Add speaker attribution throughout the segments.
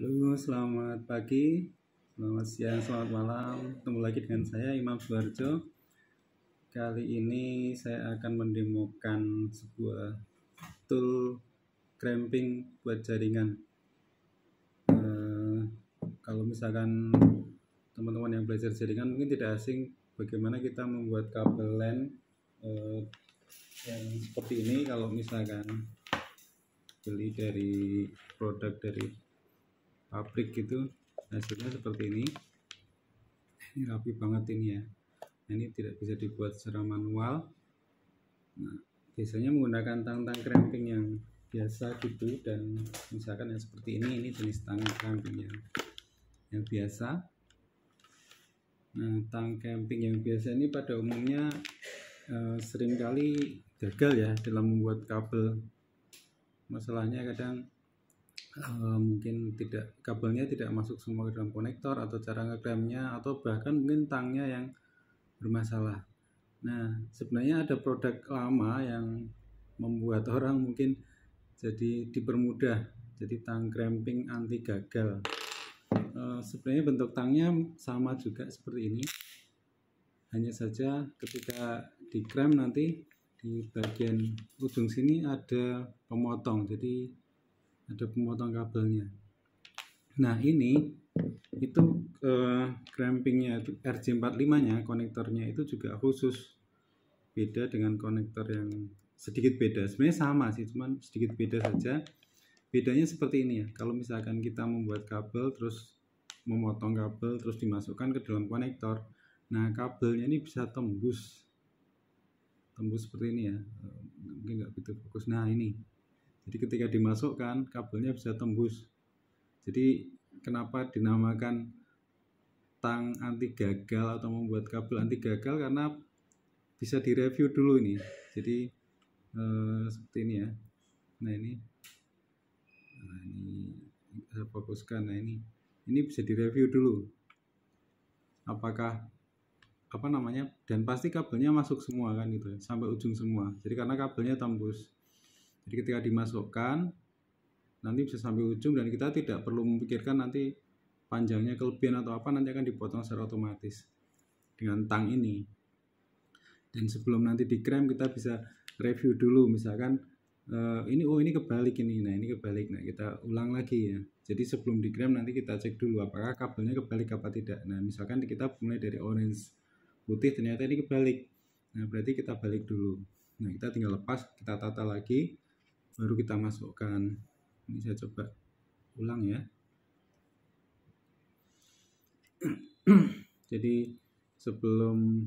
Speaker 1: Halo, selamat pagi, selamat siang, selamat malam. Ketemu lagi dengan saya Imam Suharjo. Kali ini saya akan mendemokan sebuah tool cramping buat jaringan. Kalau misalkan teman-teman yang belajar jaringan mungkin tidak asing bagaimana kita membuat kabel LAN yang seperti ini. Kalau misalkan beli dari produk dari pabrik gitu, hasilnya seperti ini rapi banget ini ya. Ini tidak bisa dibuat secara manual. Nah, biasanya menggunakan tang-tang cramping yang biasa gitu, dan misalkan yang seperti ini jenis tang cramping yang biasa. Nah, tang cramping yang biasa ini pada umumnya seringkali gagal ya dalam membuat kabel. Masalahnya kadang mungkin kabelnya tidak masuk semua ke dalam konektor, atau cara ngeclampnya, atau bahkan mungkin tangnya yang bermasalah. Nah, sebenarnya ada produk lama yang membuat orang mungkin jadi dipermudah, jadi tang cramping anti gagal. Sebenarnya bentuk tangnya sama juga seperti ini, hanya saja ketika di clamp nanti di bagian ujung sini ada pemotong, jadi ada pemotong kabelnya. Nah, ini itu crampingnya itu RJ45 nya, konektornya itu juga khusus, beda dengan konektor yang sedikit beda. Sebenarnya sama sih, cuman sedikit beda saja. Bedanya seperti ini ya, kalau misalkan kita membuat kabel terus memotong kabel terus dimasukkan ke dalam konektor, nah kabelnya ini bisa tembus seperti ini ya, mungkin nggak begitu fokus. Nah ini, jadi ketika dimasukkan kabelnya bisa tembus. Jadi kenapa dinamakan tang anti gagal atau membuat kabel anti gagal, karena bisa direview dulu ini. Jadi seperti ini ya. Nah ini saya fokuskan. Nah ini bisa direview dulu apakah dan pasti kabelnya masuk semua kan gitu, sampai ujung semua. Jadi karena kabelnya tembus, jadi ketika dimasukkan nanti bisa sampai ujung, dan kita tidak perlu memikirkan nanti panjangnya kelebihan atau apa, nanti akan dipotong secara otomatis dengan tang ini. Dan sebelum nanti di clamp kita bisa review dulu, misalkan ini kebalik ini, nah ini kebalik, nah kita ulang lagi ya. Jadi sebelum di clamp nanti kita cek dulu apakah kabelnya kebalik apa tidak. Nah misalkan kita mulai dari orange putih, ternyata ini kebalik, nah berarti kita balik dulu. Nah kita tinggal lepas, kita tata lagi, baru kita masukkan. Ini saya coba ulang ya. Jadi sebelum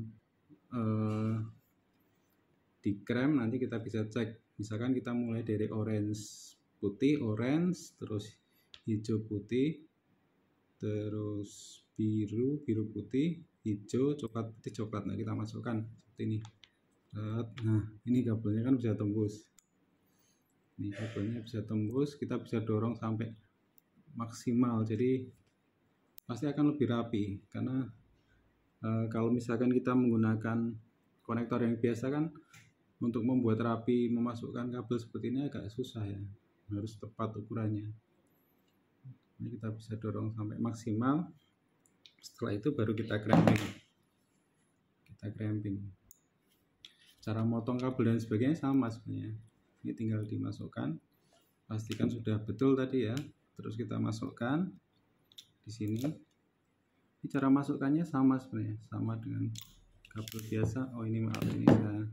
Speaker 1: di clamp nanti kita bisa cek, misalkan kita mulai dari orange putih, orange, terus hijau putih, terus biru putih, hijau, coklat putih, coklat. Nah kita masukkan seperti ini. Nah ini kabelnya kan bisa tembus, ini kabelnya bisa tembus, kita bisa dorong sampai maksimal, jadi pasti akan lebih rapi. Karena kalau misalkan kita menggunakan konektor yang biasa kan, untuk membuat rapi memasukkan kabel seperti ini agak susah ya, harus tepat ukurannya. Ini kita bisa dorong sampai maksimal. Setelah itu baru kita cramping. Cara motong kabel dan sebagainya sama sebenarnya. Ini tinggal dimasukkan, pastikan sudah betul tadi ya. Terus kita masukkan di sini. Ini cara masukkannya sama sebenarnya, sama dengan kabel biasa. Oh ini maaf, ini saya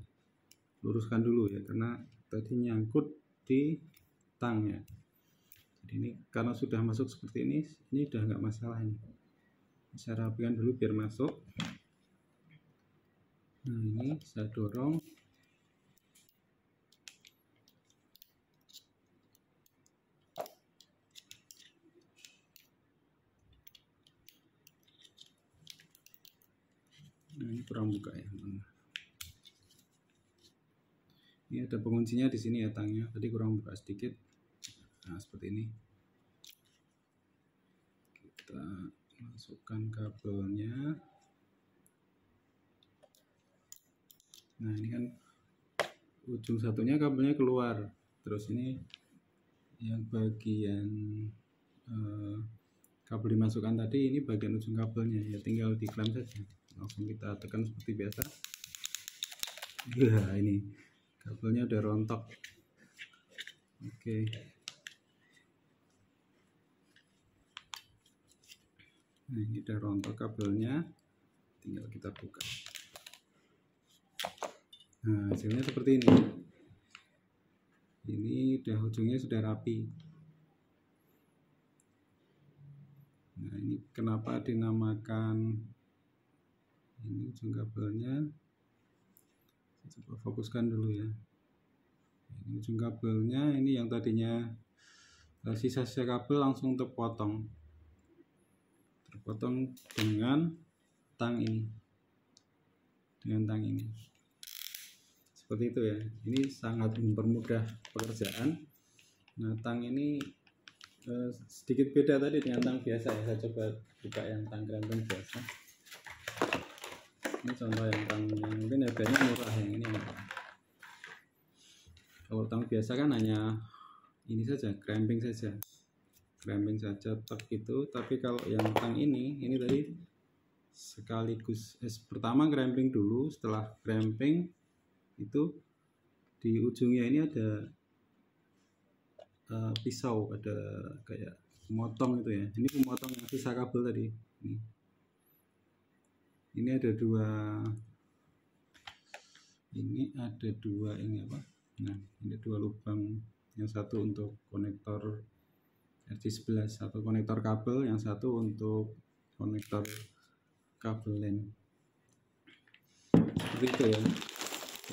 Speaker 1: luruskan dulu ya, karena tadi nyangkut di tang ya. Jadi ini karena sudah masuk seperti ini udah nggak masalah ini. Saya rapikan dulu biar masuk. Nah ini saya dorong. Nah ini kurang buka ya. Ini ada penguncinya di sini ya, tangnya tadi kurang buka sedikit. Nah seperti ini. Kita masukkan kabelnya. Nah ini kan ujung satunya kabelnya keluar, terus ini yang bagian kabel dimasukkan tadi, ini bagian ujung kabelnya ya, tinggal diklem saja, langsung kita tekan seperti biasa. Ya, ini kabelnya udah rontok. Oke. Nah, ini udah rontok kabelnya, tinggal kita buka. Nah, hasilnya seperti ini. Ini udah ujungnya sudah rapi. Nah, ini kenapa dinamakan ini ujung kabelnya. Saya coba fokuskan dulu ya. Ini ujung kabelnya, ini yang tadinya sisa-sisa kabel langsung terpotong dengan tang ini, seperti itu ya. Ini sangat mempermudah pekerjaan. Nah, tang ini sedikit beda tadi dengan tang biasa ya. Saya coba buka yang tang kremping biasa. Ini contoh yang tang yang mungkin harganya murah, yang ini murah. Kalau tang biasa kan hanya ini saja, kremping saja tek gitu. Tapi kalau yang tang ini tadi sekaligus pertama kremping dulu, setelah kremping itu di ujungnya ini ada pisau, ada kayak pemotong itu ya. Ini pemotong yang sisa kabel tadi. Ini ada dua ini apa? Nah, ini dua lubang, yang satu untuk konektor RJ11 atau konektor kabel, yang satu untuk konektor kabel LAN. Seperti itu ya.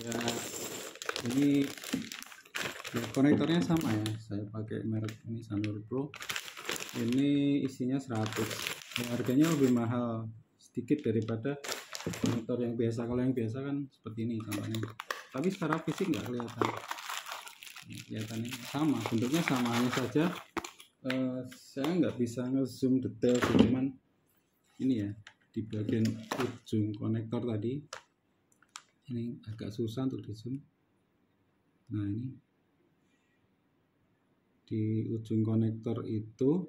Speaker 1: Ya, ini ya, konektornya sama ya. Saya pakai merek ini Sanur Pro. Ini isinya 100. Ya, harganya lebih mahal sedikit daripada konektor yang biasa. Kalau yang biasa kan seperti ini contohnya. Tapi secara fisik nggak kelihatan. Kelihatannya sama, bentuknya sama, hanya saja saya nggak bisa nge-zoom detail, cuman ini ya di bagian ujung konektor tadi ini agak susah untuk di zoom. Nah, ini di ujung konektor itu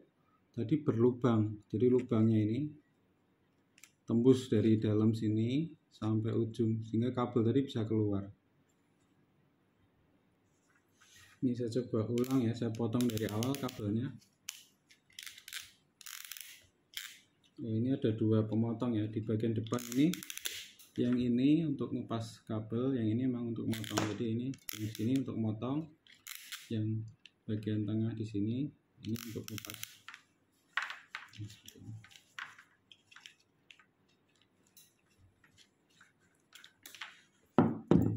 Speaker 1: tadi berlubang, jadi lubangnya ini tembus dari dalam sini sampai ujung, sehingga kabel tadi bisa keluar. Ini saya coba ulang ya, saya potong dari awal kabelnya. Nah, ini ada dua pemotong ya di bagian depan ini. Yang ini untuk ngepas kabel, yang ini memang untuk motong. Jadi ini di sini untuk motong, yang bagian tengah di sini ini untuk ngepas. Ini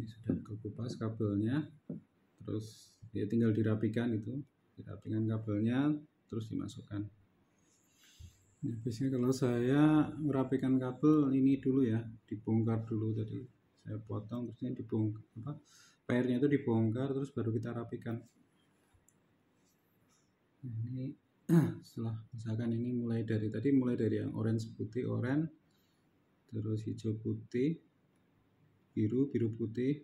Speaker 1: sudah kekupas kabelnya, terus ya tinggal dirapikan kabelnya, terus dimasukkan. Nah, biasanya kalau saya merapikan kabel ini dulu ya, dibongkar dulu tadi. Saya potong, terusnya dibongkar, pairnya itu dibongkar, terus baru kita rapikan. Nah, ini setelah misalkan ini mulai dari yang orange putih, terus hijau putih, biru putih,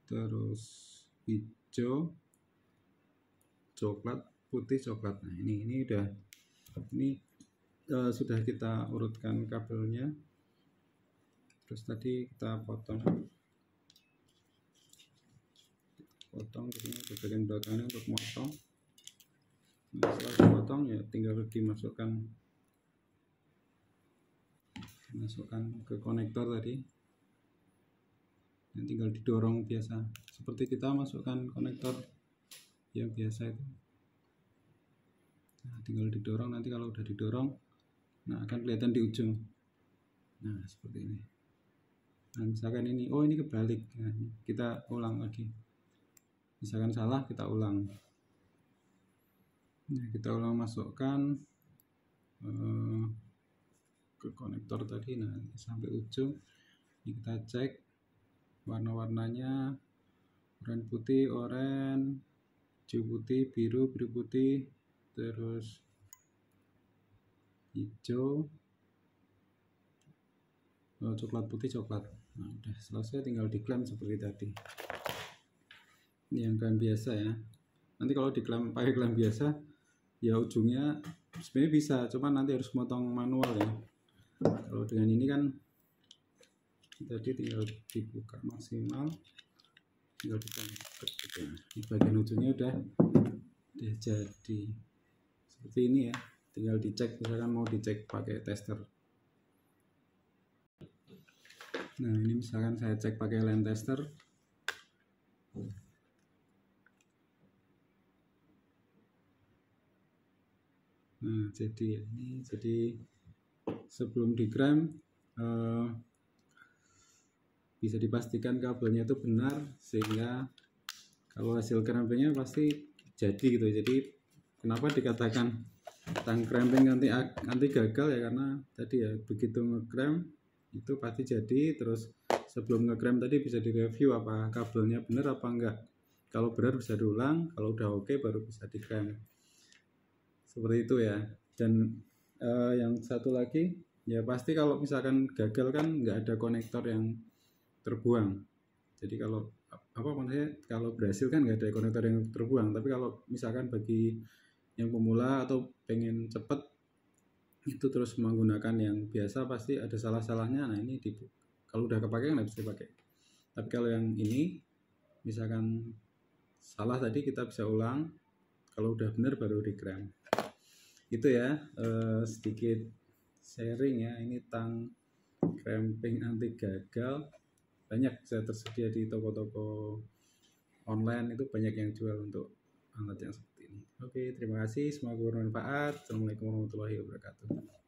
Speaker 1: terus hijau, coklat, putih, coklat. Nah, ini sudah kita urutkan kabelnya. Terus tadi kita potong di sini di bagian belakangnya untuk motong. Nah, setelah dipotong ya tinggal dimasukkan ke konektor tadi. Dan tinggal didorong biasa, seperti kita masukkan konektor yang biasa itu. Nah, tinggal didorong, nanti kalau udah didorong, nah akan kelihatan di ujung. Nah, seperti ini. Nah, misalkan ini, oh ini kebalik, nah, kita ulang lagi. Misalkan salah, kita ulang. Nah, kita ulang masukkan ke konektor tadi, nah sampai ujung. Ini kita cek warna-warnanya, oranye putih, hijau putih, biru putih, terus hijau, coklat putih, coklat. Nah, udah selesai, tinggal diklem seperti tadi. Ini yang klem biasa ya. Nanti kalau diklem pakai klem biasa ya ujungnya sebenarnya bisa, cuman nanti harus motong manual ya. Kalau dengan ini kan jadi tinggal dibuka maksimal, tinggal dicopot gitu ya. Di bagian ujungnya udah jadi seperti ini ya, tinggal dicek misalkan mau dicek pakai tester. Nah ini misalkan saya cek pakai line tester. Nah jadi ini jadi sebelum dikrem bisa dipastikan kabelnya itu benar, sehingga kalau hasil crampingnya pasti jadi gitu. Jadi kenapa dikatakan tang cramping nanti gagal ya, karena tadi ya begitu ngekrem itu pasti jadi. Terus sebelum ngekrem tadi bisa direview apa kabelnya benar apa enggak. Kalau benar bisa diulang, kalau udah oke baru bisa dikrem. Seperti itu ya. Dan yang satu lagi ya, pasti kalau misalkan gagal kan nggak ada konektor yang terbuang. Jadi kalau apa maksudnya, kalau berhasil kan nggak ada konektor yang terbuang. Tapi kalau misalkan bagi yang pemula atau pengen cepet itu terus menggunakan yang biasa, pasti ada salah-salahnya. Nah ini kalau udah kepake nggak bisa dipakai. Tapi kalau yang ini misalkan salah tadi kita bisa ulang, kalau udah benar baru dikrem. Itu ya sedikit sharing ya. Ini tang cramping anti gagal, banyak bisa tersedia di toko-toko online, itu banyak yang jual untuk alat yang seperti ini. Oke, terima kasih, semoga bermanfaat. Assalamualaikum warahmatullahi wabarakatuh.